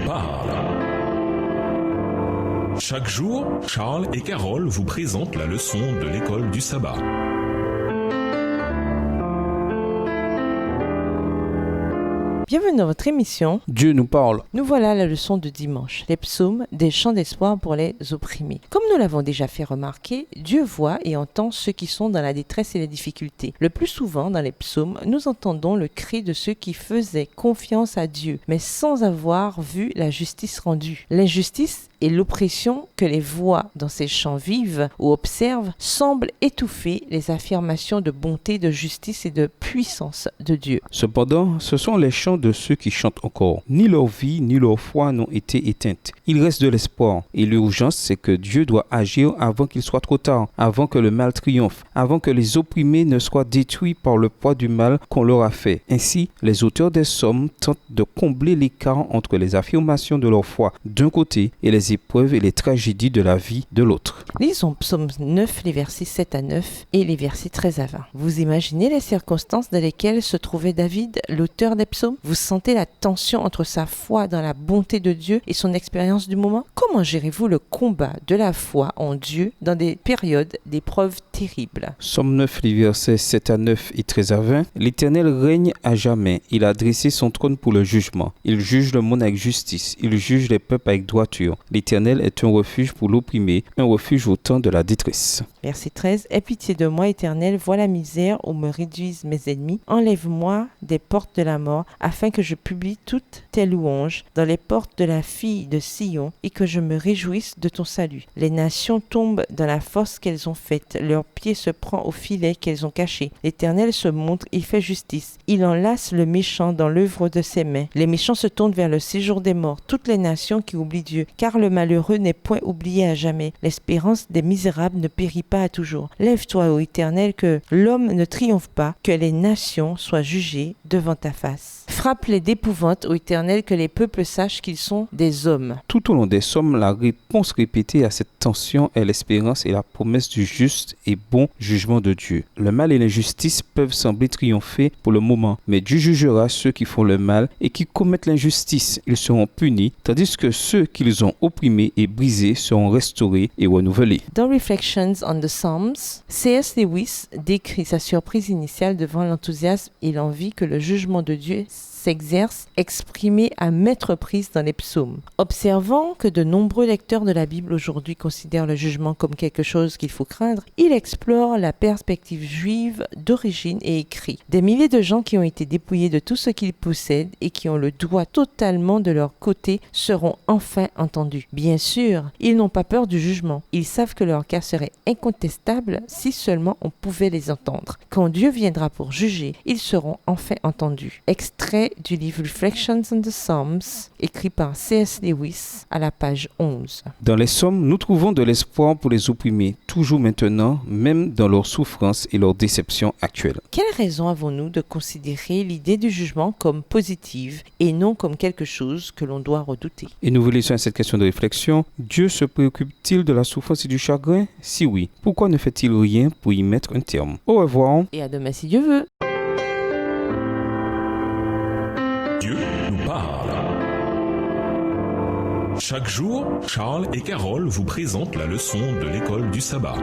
parle. Chaque jour, Charles et Carole vous présentent la leçon de l'école du sabbat. Bienvenue dans votre émission Dieu nous parle. Nous voilà à la leçon de dimanche, les psaumes, des chants d'espoir pour les opprimés. Comme nous l'avons déjà fait remarquer, Dieu voit et entend ceux qui sont dans la détresse et la difficulté. Le plus souvent, dans les psaumes, nous entendons le cri de ceux qui faisaient confiance à Dieu, mais sans avoir vu la justice rendue. L'injustice et l'oppression que les voix dans ces chants vivent ou observent semblent étouffer les affirmations de bonté, de justice et de puissance de Dieu. Cependant, ce sont les chants de ceux qui chantent encore. Ni leur vie, ni leur foi n'ont été éteintes. Il reste de l'espoir. Et l'urgence, c'est que Dieu doit agir avant qu'il soit trop tard, avant que le mal triomphe, avant que les opprimés ne soient détruits par le poids du mal qu'on leur a fait. Ainsi, les auteurs des psaumes tentent de combler l'écart entre les affirmations de leur foi d'un côté et les épreuves et les tragédies de la vie de l'autre. Lisons Psaume 9, les versets 7 à 9 et les versets 13 à 20. Vous imaginez les circonstances dans lesquelles se trouvait David, l'auteur des psaumes? Vous sentez la tension entre sa foi dans la bonté de Dieu et son expérience du moment? Comment gérez-vous le combat de la foi en Dieu dans des périodes d'épreuves terribles? Psaume 9, les versets 7 à 9 et 13 à 20. L'Éternel règne à jamais. Il a dressé son trône pour le jugement. Il juge le monde avec justice. Il juge les peuples avec droiture. L'Éternel est un refuge pour l'opprimé, un refuge au temps de la détresse. Verset 13. Aie pitié de moi, Éternel, vois la misère où me réduisent mes ennemis. Enlève-moi des portes de la mort, afin que je publie toutes tes louanges dans les portes de la fille de Sion et que je me réjouisse de ton salut. Les nations tombent dans la force qu'elles ont faite. Leur pied se prend au filet qu'elles ont caché. L'Éternel se montre et fait justice. Il enlace le méchant dans l'œuvre de ses mains. Les méchants se tournent vers le séjour des morts. Toutes les nations qui oublient Dieu, car le malheureux n'est point oublié à jamais. L'espérance des misérables ne périt pas à toujours. Lève-toi, ô Éternel, que l'homme ne triomphe pas, que les nations soient jugées devant ta face. Frappe-les d'épouvante, ô Éternel, que les peuples sachent qu'ils sont des hommes. Tout au long des psaumes, la réponse répétée à cette tension est l'espérance et la promesse du juste et bon jugement de Dieu. Le mal et l'injustice peuvent sembler triompher pour le moment, mais Dieu jugera ceux qui font le mal et qui commettent l'injustice. Ils seront punis, tandis que ceux qu'ils ont opprimés et brisés seront restaurés et renouvelés. Dans Reflections on the Psalms, C.S. Lewis décrit sa surprise initiale devant l'enthousiasme et l'envie que le jugement de Dieu s'exerce, exprimé à maintes reprises dans les psaumes. Observant que de nombreux lecteurs de la Bible aujourd'hui considèrent le jugement comme quelque chose qu'il faut craindre, il explore la perspective juive d'origine et écrit. Des milliers de gens qui ont été dépouillés de tout ce qu'ils possèdent et qui ont le doigt totalement de leur côté seront enfin entendus. Bien sûr, ils n'ont pas peur du jugement. Ils savent que leur cas serait incontestable si seulement on pouvait les entendre. Quand Dieu viendra pour juger, ils seront enfin entendus. Extrait du livre Reflections on the Psalms, écrit par C.S. Lewis à la page 11. Dans les psaumes, nous trouvons de l'espoir pour les opprimés, toujours maintenant, même dans leurs souffrances et leurs déceptions actuelles. Quelle raison avons-nous de considérer l'idée du jugement comme positive et non comme quelque chose que l'on doit redouter? Et nous vous laissons à cette question de réflexion. Dieu se préoccupe-t-il de la souffrance et du chagrin? Si oui, pourquoi ne fait-il rien pour y mettre un terme? Au revoir. Et à demain si Dieu veut. Dieu nous parle. Chaque jour, Charles et Carole vous présentent la leçon de l'école du sabbat.